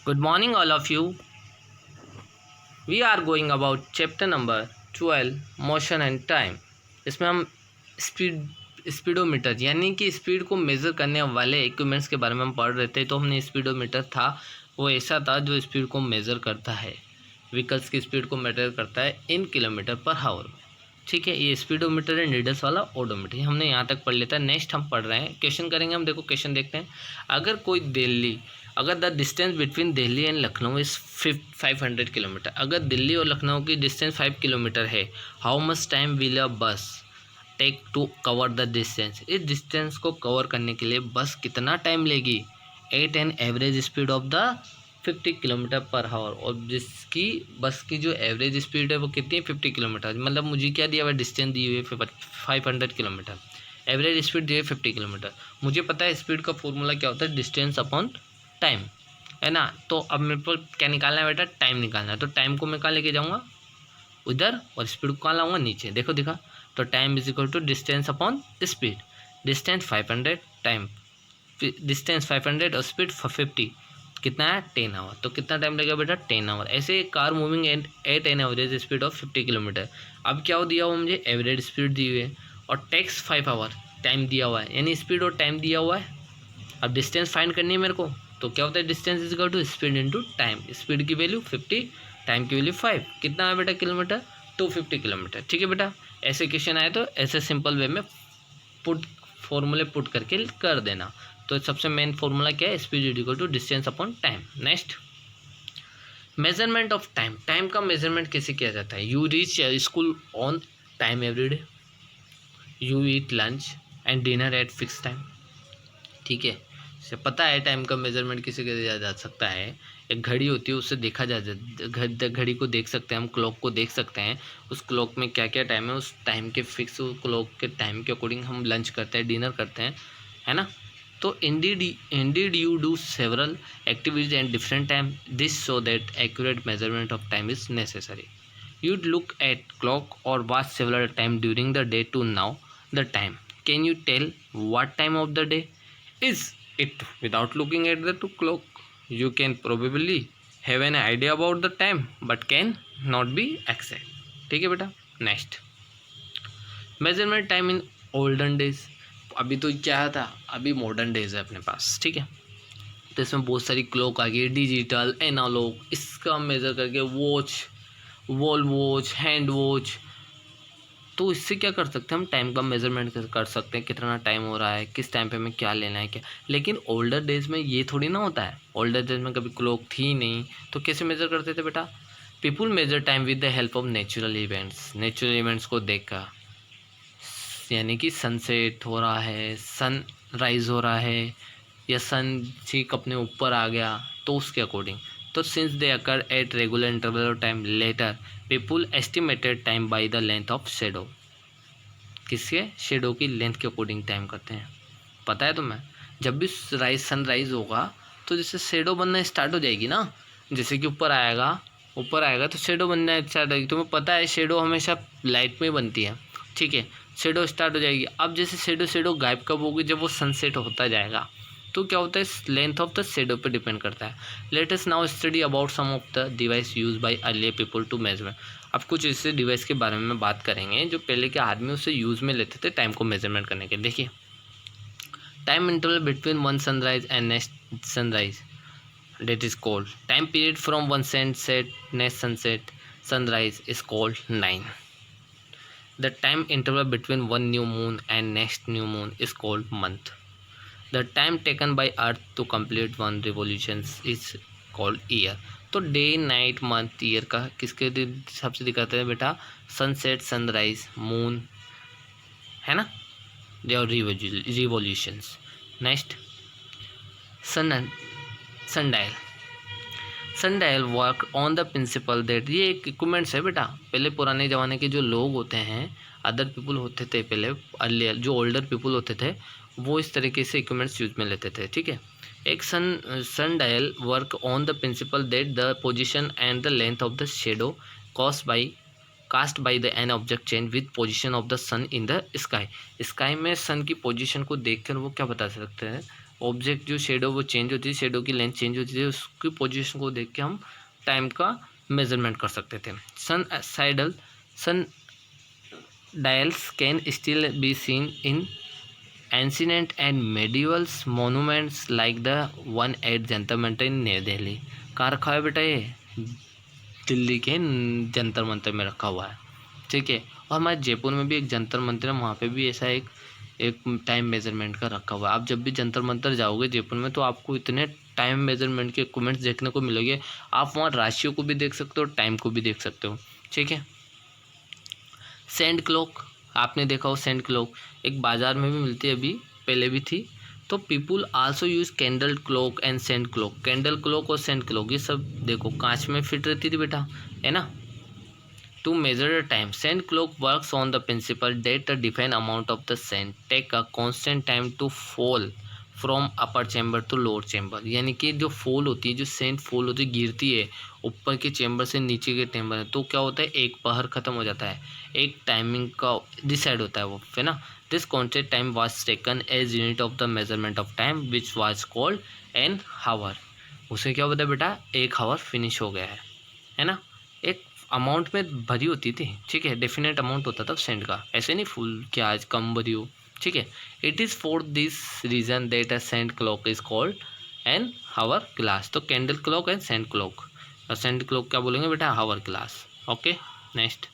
Good morning, all of you. We are going about chapter number 12 motion and time. इसमें हम speedometer यानी कि speed को measure करने वाले इक्विपमेंट्स के बारे में हम पढ़ रहे थे। तो हमने स्पीडोमीटर था वो ऐसा था जो स्पीड को मेज़र करता है, व्हीकल्स की स्पीड को मेजर करता है इन किलोमीटर पर हावर। ठीक है, ये स्पीडोमीटर है, नीडल्स वाला ओडोमीटर। हमने यहाँ तक पढ़ लेता है। नेक्स्ट हम पढ़ रहे हैं, क्वेश्चन करेंगे हम। देखो क्वेश्चन देखते हैं। अगर the distance between Delhi and Lucknow is 500 kilometre, अगर दिल्ली और लखनऊ की डिस्टेंस 5 किलोमीटर है, how much time will a bus take to cover the distance. इस डिस्टेंस को कवर करने के लिए बस कितना टाइम लेगी at an average speed of the 50 kilometre per hour. और जिसकी बस की जो एवरेज स्पीड है वो कितनी है, 50 किलोमीटर। मतलब मुझे क्या दिया हुआ है, डिस्टेंस दी हुई है 500 किलोमीटर, एवरेज स्पीड दी है 50 किलोमीटर। मुझे पता है स्पीड का फॉर्मूला क्या होता है, डिस्टेंस अपॉन टाइम, है ना। तो अब मेरे को क्या निकालना है बेटा, टाइम निकालना है। तो टाइम को मैं कहाँ लेके जाऊँगा, उधर, और स्पीड को कहाँ लाऊंगा, नीचे। देखो दिखा, तो time is equal to distance upon speed. Distance 500, time distance 500 और स्पीड 50, कितना है 10 आवर। तो कितना टाइम लगेगा बेटा, 10 आवर। ऐसे car moving at an average speed of 50 kilometre. अब क्या हो दिया हुआ मुझे, एवरेज स्पीड दी हुई है और टेक्स 5 आवर, टाइम दिया हुआ है, यानी स्पीड और टाइम दिया हुआ है। अब डिस्टेंस फाइंड करनी है मेरे को, तो क्या होता है, distance is equal to speed into time. Speed की वैल्यू 50, टाइम की वैल्यू 5, कितना है बेटा किलोमीटर, 250 किलोमीटर। ठीक है बेटा, ऐसे क्वेश्चन आए तो ऐसे सिंपल वे में फॉर्मूले पुट करके कर देना। तो सबसे मेन फॉर्मूला क्या है, speed is equal to distance upon time. Next, measurement of time. Time का मेजरमेंट कैसे किया जाता है, you reach school on time every day, you eat lunch and dinner at fix time. ठीक है, से पता है टाइम का मेजरमेंट किसे किया जा सकता है। एक घड़ी होती है, उससे देखा जा घड़ी को देख सकते हैं हम, क्लॉक को देख सकते हैं, उस क्लॉक में क्या क्या टाइम है, उस टाइम के फिक्स क्लॉक के टाइम के अकॉर्डिंग हम लंच करते हैं, डिनर करते हैं, है ना। तो Indeed you do several activities and different time, this so that accurate measurement of time is necessary. You'd look at clock or watch several times during the day to know the time. Can you tell what time of the day is it without looking at the clock? You can probably have an idea about the time but can not be exact. ठीक है बेटा। Next, measurement time in olden days. अभी तो क्या था, अभी modern days है अपने पास। ठीक है, तो इसमें बहुत सारी क्लॉक आ गई, डिजिटल, एनालॉग, इसका मेज़र करके watch, wall watch, hand watch. तो इससे क्या कर सकते हैं हम, टाइम का मेजरमेंट कर सकते हैं, कितना टाइम हो रहा है, किस टाइम पे हमें क्या लेना है क्या। लेकिन ओल्डर डेज में ये थोड़ी ना होता है, ओल्डर डेज में कभी क्लॉक थी ही नहीं, तो कैसे मेजर करते थे बेटा, people measure time with the help of natural events. Natural events को देखकर, यानी कि सनसेट हो रहा है, सन राइज हो रहा है, या सन ठीक अपने ऊपर आ गया, तो उसके अकॉर्डिंग। तो since they occur at regular interval of time later, people estimated time by the length of shadow. किसके, शेडो की लेंथ के अकॉर्डिंग टाइम करते हैं। पता है तुम्हें, जब भी सनराइज होगा तो जैसे शेडो बनना स्टार्ट हो जाएगी ना, जैसे कि ऊपर आएगा तो शेडो बनना स्टार्ट होगी। तुम्हें पता है शेडो हमेशा लाइट में बनती है। ठीक है, शेडो स्टार्ट हो जाएगी। अब जैसे शेडो गायब कब होगी, जब वो सनसेट होता जाएगा। तो क्या होता है, लेंथ ऑफ द शेडो पे डिपेंड करता है। Let us now study about some of the device use by earlier people to measure. अब कुछ ऐसे डिवाइस के बारे में बात करेंगे जो पहले के आदमी उससे यूज़ में लेते थे टाइम को मेजरमेंट करने के। देखिए, time interval between one sunrise and next sunrise, that is called time period from one sunset next sunset sunrise is called 9. The time interval between one new moon and next new moon is called month. The time taken by earth to complete one revolution is called year. तो day night month year का किसके हिसाब से दिखाते हैं बेटा, sunset, sunrise, moon, है ना, और revolutions. Next, sundial. Sundial work on the principle that, ये एक इक्विपमेंट्स है बेटा। पहले पुराने ज़माने के जो लोग होते हैं, अदर पीपल होते थे पहले, अर्लियर जो ओल्डर पीपल होते थे, वो इस तरीके से इक्विपमेंट्स यूज में लेते थे। ठीक है, एक sundial work on the principle that the position and the length of the shadow cast by the an object change with position of the sun in the sky. Sky में sun की position को देखकर वो क्या बता सकते हैं, object जो शेडो वो चेंज होती थी, शेडो की लेंथ चेंज होती थी, उसकी पोजीशन को देख के हम टाइम का मेजरमेंट कर सकते थे। Sundials can still be seen in ancient and medieval monuments like the one at Jantar Mantar in New Delhi. कहाँ रखा है बेटा? ये दिल्ली के जंतर मंतर में रखा हुआ है, ठीक है। और हमारे जयपुर में भी एक जंतर मंतर है, वहाँ पे भी ऐसा एक टाइम मेजरमेंट का रखा हुआ है। आप जब भी जंतर मंतर जाओगे जयपुर में तो आपको इतने टाइम मेजरमेंट के इक्विपमेंट्स देखने को मिलेंगे। आप वहाँ राशियों को भी देख सकते हो, टाइम को भी देख सकते हो, ठीक है। सैंड क्लॉक, आपने देखा हो सैंड क्लॉक, एक बाज़ार में भी मिलती है, अभी पहले भी थी। तो people also use candle clock and sand clock. Candle clock और सैंड क्लॉक ये सब देखो कांच में फिट रहती थी बेटा, है ना, to measure the time. Sand clock works on the principle that the defined amount of the sand take a constant time to fall from upper chamber to lower chamber. यानी कि जो फॉल होती है, जो सैंड फॉल होती है, गिरती है ऊपर के चैम्बर से नीचे के चैम्बर में, तो क्या होता है, एक पहर खत्म हो जाता है, एक टाइमिंग का डिसाइड होता है वो, है ना। This constant time was taken as unit of the measurement of time which was called an hour. उसे क्या होता है बेटा, एक हावर फिनिश हो गया है ना। एक अमाउंट में भरी होती थी, ठीक है, डेफिनेट अमाउंट होता था सेंट का, ऐसे नहीं फुल कि आज कम भरी हो, ठीक है। It is for this reason that a sand clock is called an hourglass. तो candle clock and sand clock, और सेंट क्लॉक क्या बोलेंगे बेटा, hourglass. Okay, next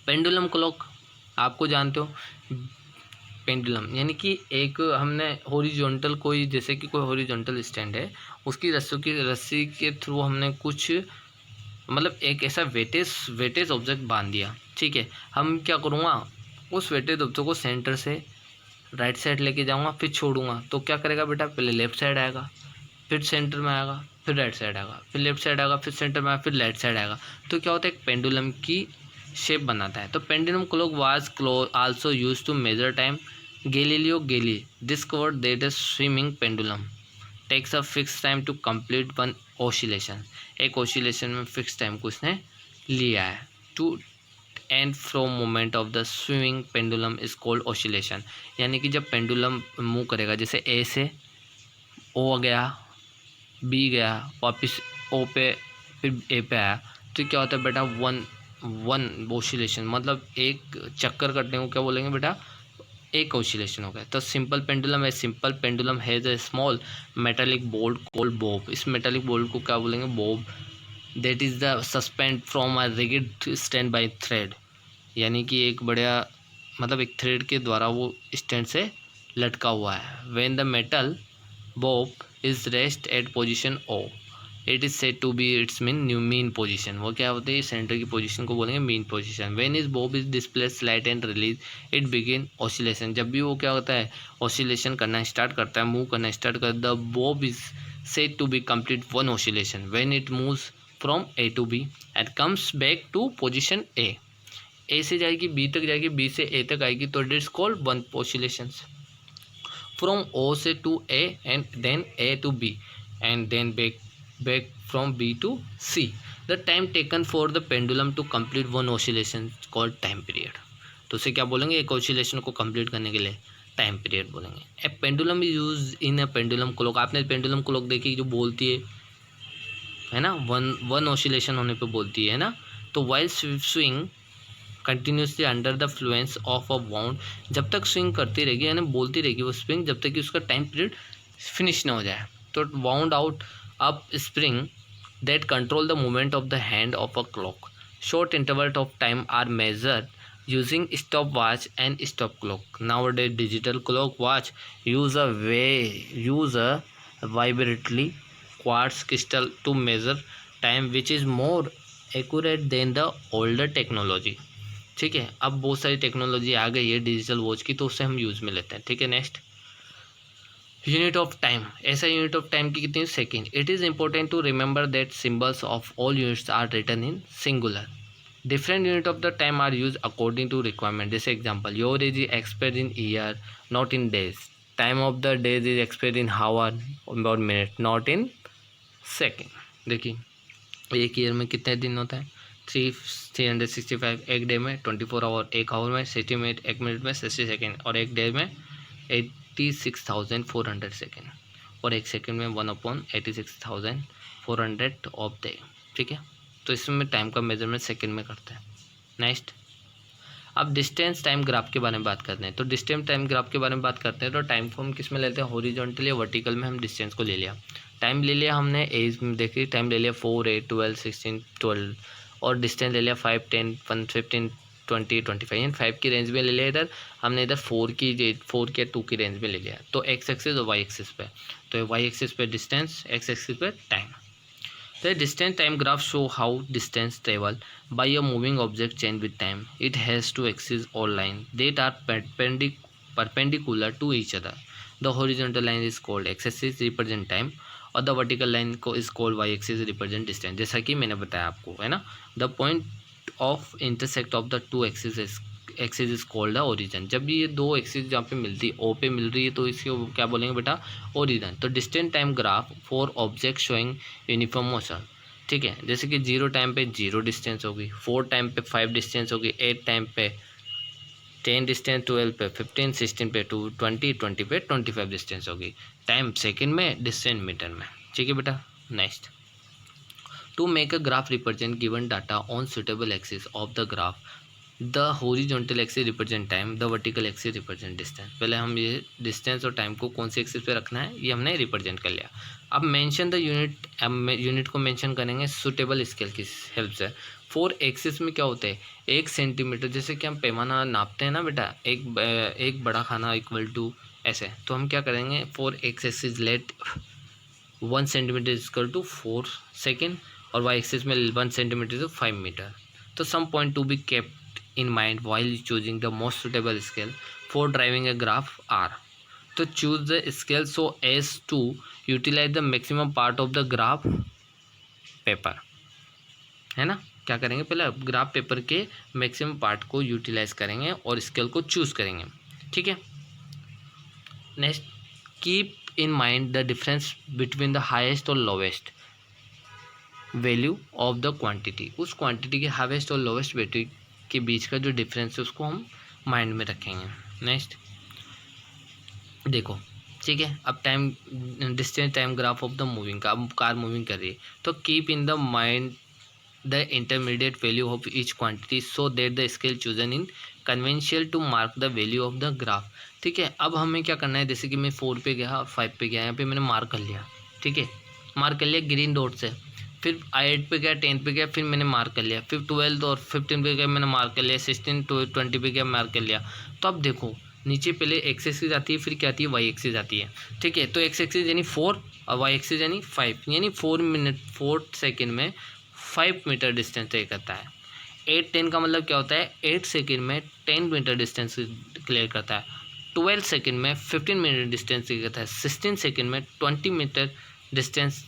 pendulum clock, आपको जानते हो पेंडुलम यानी कि एक हमने हॉरिजॉन्टल, कोई जैसे कि कोई हॉरिजॉन्टल स्टैंड है, उसकी रस्सी के थ्रू हमने कुछ मतलब एक ऐसा वेटेज ऑब्जेक्ट बांध दिया, ठीक है। हम क्या करूँगा, उस वेटेज ऑब्जेक्ट को सेंटर से राइट साइड लेके जाऊँगा, फिर छोड़ूंगा, तो क्या करेगा बेटा, पहले लेफ्ट साइड आएगा, फिर सेंटर में आएगा, फिर राइट साइड आएगा, फिर लेफ्ट साइड आएगा, फिर सेंटर में आएगा, फिर राइट साइड आएगा। तो क्या होता है, एक पेंडुलम की शेप बनाता है। तो pendulum clock was also use to measure time. Galileo गैली discovered that a swimming pendulum takes a fix time to complete one oscillation. एक ऑसिलेशन में फिक्स टाइम को उसने लिया है। To and fro movement of the swimming pendulum is called oscillation. यानी कि जब पेंडुलम मूव करेगा, जैसे ए से ओ गया, बी गया, वापस ओ पे, फिर ए पे आया, तो क्या होता है बेटा, वन ऑसिलेशन, मतलब एक चक्कर कटने को क्या बोलेंगे बेटा, एक ऑसिलेशन हो गया। तो सिंपल पेंडुलम है, simple pendulum has a small metallic bolt called Bob. इस मेटालिक बोल्ट को क्या बोलेंगे, Bob. That is the suspend from a rigid stand by thread. यानी कि एक बढ़िया मतलब एक थ्रेड के द्वारा वो स्टैंड से लटका हुआ है। When the metal bob is rest at position O it is said to be its mean position. वो क्या होते हैं, सेंटर की पोजीशन को बोलेंगे mean position. When is bob is display slide and release it begin oscillation. जब भी वो क्या होता है, ऑसिलेशन करना स्टार्ट करता है, मूव करना स्टार्ट करता है, the bob is said to be complete one oscillation. When it moves from A to B and comes back to position A से जाएगी बी तक जाएगी, बी से ए तक आएगी, तो it is called one oscillation. From O से to A and then A to B and then back from B to C. The time taken for the pendulum to complete one oscillation is called time period. तो उसे क्या बोलेंगे, एक oscillation को complete करने के लिए टाइम पीरियड बोलेंगे। A pendulum is use in a pendulum clock. आपने पेंडुलम क्लॉक देखी जो बोलती है ना, वन ऑसिलेशन होने पे बोलती है ना। तो while swing continuously under the Fluence of a wound, जब तक स्विंग करती रहेगी यानी बोलती रहेगी वो स्प्रिंग, जब तक कि उसका टाइम पीरियड फिनिश ना हो जाए। तो wound out up spring that control the movement of the hand of a clock. Short intervals of time are measured using stopwatch and stop clock. Nowadays, digital clock watch use a vibratory quartz crystal to measure time, which is more accurate than the older technology. ठीक है, अब बहुत सारी technology आ गई है digital watch की, तो उससे हम यूज़ में लेते हैं। ठीक है, नेक्स्ट यूनिट ऑफ टाइम। ऐसा यूनिट ऑफ टाइम की कितनी, second. It is important to remember that symbols of all units are written in singular. Different unit of the time are use according to requirement. जैसे example, your age is expressed in year not in days. Time of the days is expressed in hour और minute not in second. देखिए एक year में कितने दिन होता है, 365। एक डे में 24 आवर, एक आवर में 60 मिनट, एक मिनट में 60 सेकेंड, और एक डे में 86,400 सेकेंड, और एक सेकेंड में 1/86,400 ऑफ द, ठीक है। तो इसमें टाइम का मेजरमेंट सेकेंड में करते हैं। नेक्स्ट, अब डिस्टेंस टाइम ग्राफ के बारे में बात करते हैं। तो डिस्टेंस टाइम ग्राफ के बारे में बात करते हैं तो टाइम को हम किस में लेते हैं, हॉरिजॉन्टल या वर्टिकल में हम डिस्टेंस को ले लिया। टाइम ले लिया हमने एज में, देखिए टाइम ले लिया 4, 8, 12, 16, 12, और डिस्टेंस ले लिया 5, 10, 15, 20, 25 एंड 5 की रेंज में ले लिया। इधर हमने इधर 4 की 2 की रेंज में ले लिया। तो एक्स एक्सिस और वाई एक्सिस पे, तो वाई एक्सिस पे डिस्टेंस, एक्स एक्सिस पे time. The distance time graph show how distance travel by a moving object change with time. It has two axes or line that are perpendicular to each other. The horizontal line is called x-axis represent time और the vertical line को is called y-axis represent distance. जैसा कि मैंने बताया आपको, है ना। The point of intersect of the two axes is called the origin. जब ये दो एक्सिस जहाँ पे मिलती है, ओ पे मिल रही है, तो इसको क्या बोलेंगे बेटा, ओरिजिन। तो distance time graph for object showing uniform motion, ठीक है। जैसे कि 0 टाइम पे 0 डिस्टेंस होगी, 4 टाइम पे 5 डिस्टेंस होगी, 8 टाइम पे 10 डिस्टेंस, 12 पे 15, 16 पे 20, 20 पे 25 डिस्टेंस होगी। टाइम सेकेंड में, डिस्टेंस मीटर में, ठीक है बेटा। Next, to make a graph represent given data on suitable axis of the graph, the horizontal axis represent time, the vertical axis represent distance. पहले हम ये डिस्टेंस और टाइम को कौन सी एक्सिस पे रखना है ये हमने रिप्रेजेंट कर लिया। अब मेंशन द यूनिट, अब यूनिट को मेंशन करेंगे सुटेबल स्केल की हेल्प से। 4 एक्सिस में क्या होता है, 1 सेंटीमीटर, जैसे कि हम पैमाना नापते हैं ना बेटा, एक बड़ा खाना इक्वल टू ऐसे, तो हम क्या करेंगे, 4 axis let 1 centimetre equal to 4 second, और वाई एक्सिस में 1 सेंटीमीटर तो 5 मीटर। तो some point to be kept in mind while choosing the most suitable scale for driving a graph are. तो choose the scale so as to utilize the maximum part of the graph paper, है ना। क्या करेंगे, पहले graph paper के maximum part को utilise करेंगे और स्केल को चूज करेंगे, ठीक है। Next, keep in mind the difference between the highest और lowest value of the quantity. उस क्वांटिटी के हाईएस्ट और लोवेस्ट वैल्यू के बीच का जो डिफरेंस है उसको हम माइंड में रखेंगे। नेक्स्ट देखो, ठीक है। अब time distance time graph of the moving का, अब कार मूविंग कर रही है, तो keep in the mind the intermediate value of each quantity so that the scale chosen in conventional to mark the value of the graph, ठीक है। अब हमें क्या करना है, जैसे कि मैं 4 पे गया, 5 पे गया, यहाँ पे मैंने मार्क कर लिया, ठीक है, मार्क कर लिया ग्रीन डॉट से। फिर 8 पे गया, 10 पे गया, फिर मैंने मार्क कर लिया, फिर 12 और 15 पे गया, मैंने मार्क कर लिया, 16 to 20 पे गया, मार्क कर लिया। तो अब देखो नीचे पहले एक्स एक्सिस आती है, फिर क्या आती है, वाई एक्सिस आती है, ठीक है। तो एक्स एक्सिस यानी 4 और वाई एक्सिस यानी 5, यानी 4 सेकेंड में 5 मीटर डिस्टेंस तय करता है। 8 10 का मतलब क्या होता है, 8 सेकेंड में 10 मीटर डिस्टेंस क्लियर करता है। 12 सेकेंड में 15 मीटर डिस्टेंस क्लियर करता है। 16 सेकेंड में 20 मीटर डिस्टेंस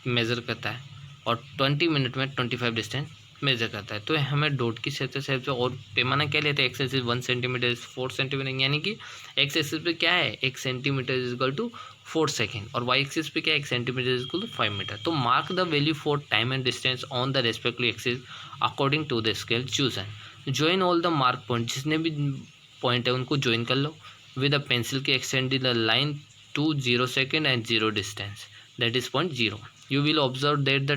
मेज़र करता है, और 20 मिनट में 25 डिस्टेंस मेज़र करता है। तो हमें डॉट की हेल्प से और पैमाना क्या लेते हैं, एक्स एक्सिस 1 सेंटीमीटर 4 सेंटीमीटर, यानी कि एक्स एक्सिस पे क्या है, 1 centimetre is equal to 4 second, और वाई एक्सिस पे क्या है, 1 centimetre is equal to 5 metre. तो mark the value for time and distance on the respective axis according to the scale chosen. Join all the mark point, जिसने भी point है उनको join कर लो विद अ पेंसिल के extend the line to 0 second and 0 distance, that is point 0. You will observe that the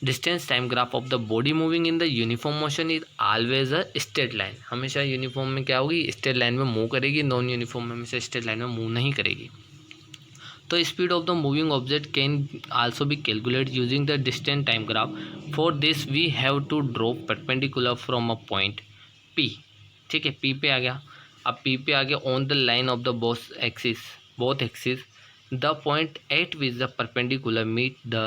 distance time graph of the body moving in the uniform motion is always a straight line. हमेशा uniform में क्या होगी, straight line में move करेगी, non uniform में हमेशा straight line में move नहीं करेगी। तो speed of the moving object can also be calculate using the distance time graph. For this we have to draw perpendicular from a point P, ठीक है, P पे आ गया। अब P पे आ गया on the line of the both axis the point at which the perpendicular meet the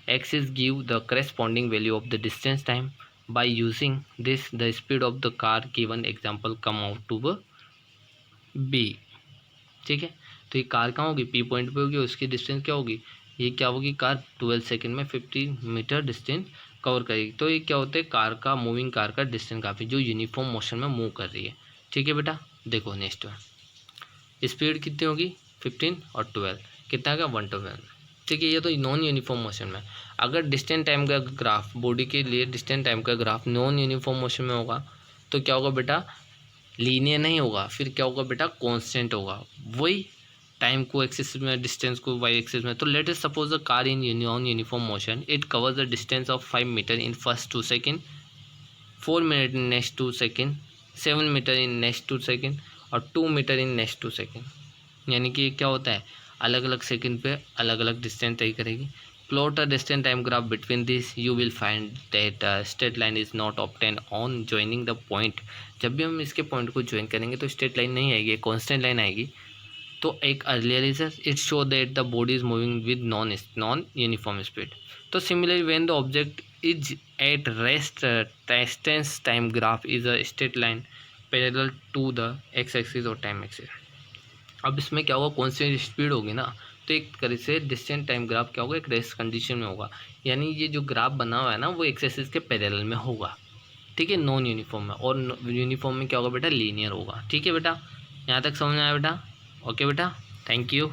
axis give the corresponding value of the distance time. By using this the speed of the car given example come out to B, ठीक है। तो ये car कहाँ होगी, P point पे होगी, उसकी distance क्या होगी, ये क्या होगी, कार 12 सेकेंड में 50 मीटर डिस्टेंस कवर करेगी। तो ये क्या होता है, कार का, मूविंग कार का डिस्टेंस काफ़ी जो यूनिफॉर्म मोशन में मूव कर रही है, ठीक है बेटा। देखो नेक्स्ट स्पीड कितनी होगी, 15 और 12 कितना का 1 to 1, ठीक है। ये तो नॉन यूनिफॉर्म मोशन में। अगर डिस्टेंस टाइम का ग्राफ, बॉडी के लिए डिस्टेंस टाइम का ग्राफ नॉन यूनिफॉर्म मोशन में होगा तो क्या होगा बेटा, लीनियर नहीं होगा, फिर क्या होगा बेटा, कांस्टेंट होगा। वही टाइम को एक्सिस में, डिस्टेंस को वाई एक्सिस में। तो let us suppose the car in uniform motion, it covers the distance of 5 metre in first 2 second, 4 minute in next 2 second, 7 metre in next 2 second और 2 metre in next 2 second. यानी कि क्या होता है, अलग अलग सेकेंड पे अलग अलग डिस्टेंस तय करेगी। Plot a distance time graph between this, you will find that straight line is not obtain on joining the point. जब भी हम इसके पॉइंट को ज्वाइन करेंगे तो स्ट्रेट लाइन नहीं आएगी, कॉन्स्टेंट लाइन आएगी। तो एक earlier is it show that the body is moving with non uniform speed. तो similarly when the object is at rest, distance time graph is a straight line parallel to the X axis और time axis. अब इसमें क्या होगा, constant speed होगी ना, तो एक तरह से डिस्टेंस टाइम ग्राफ क्या होगा, एक रेस्ट कंडीशन में होगा। यानी ये जो ग्राफ बना हुआ है ना, वो एक्स एक्सिस के पैरेलल में होगा, ठीक है, नॉन यूनिफॉर्म में। और यूनिफॉर्म में क्या होगा बेटा, लीनियर होगा। ठीक है बेटा, यहाँ तक समझ में आया बेटा? ओके बेटा, थैंक यू।